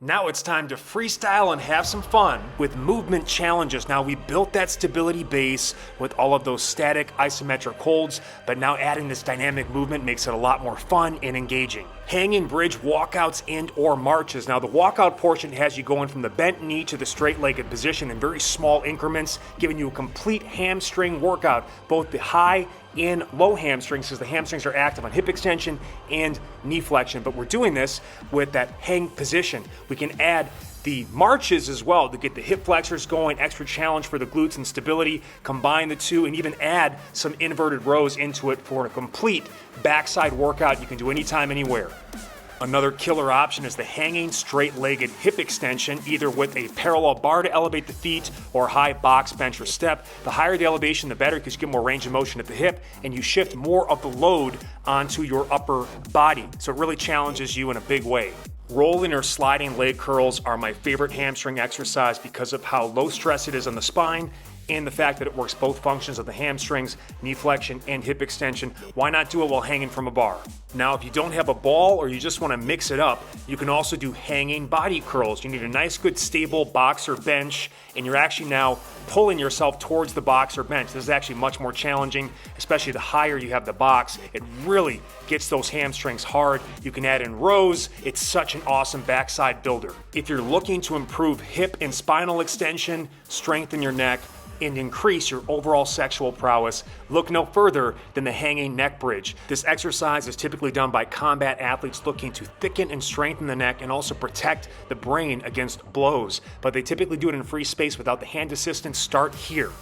Now it's time to freestyle and have some fun with movement challenges. Now we built that stability base with all of those static isometric holds, but now adding this dynamic movement makes it a lot more fun and engaging. Hanging bridge walkouts and or marches. Now the walkout portion has you going from the bent knee to the straight-legged position in very small increments, giving you a complete hamstring workout, both the high and low hamstrings, because the hamstrings are active on hip extension and knee flexion. But we're doing this with that hang position. We can add the marches as well to get the hip flexors going, extra challenge for the glutes and stability, combine the two, and even add some inverted rows into it for a complete backside workout you can do anytime, anywhere. Another killer option is the hanging straight-legged hip extension, either with a parallel bar to elevate the feet or high box, bench, or step. The higher the elevation, the better, because you get more range of motion at the hip and you shift more of the load onto your upper body. So it really challenges you in a big way. Rolling or sliding leg curls are my favorite hamstring exercise because of how low stress it is on the spine and the fact that it works both functions of the hamstrings, knee flexion, and hip extension. Why not do it while hanging from a bar? Now, if you don't have a ball or you just want to mix it up, you can also do hanging body curls. You need a nice, good, stable box or bench, and you're actually now pulling yourself towards the box or bench. This is actually much more challenging, especially the higher you have the box. It really gets those hamstrings hard. You can add in rows. It's such an awesome backside builder. If you're looking to improve hip and spinal extension, strengthen your neck, and increase your overall sexual prowess, look no further than the hanging neck bridge. This exercise is typically done by combat athletes looking to thicken and strengthen the neck and also protect the brain against blows, but they typically do it in free space without the hand assistance. Start here.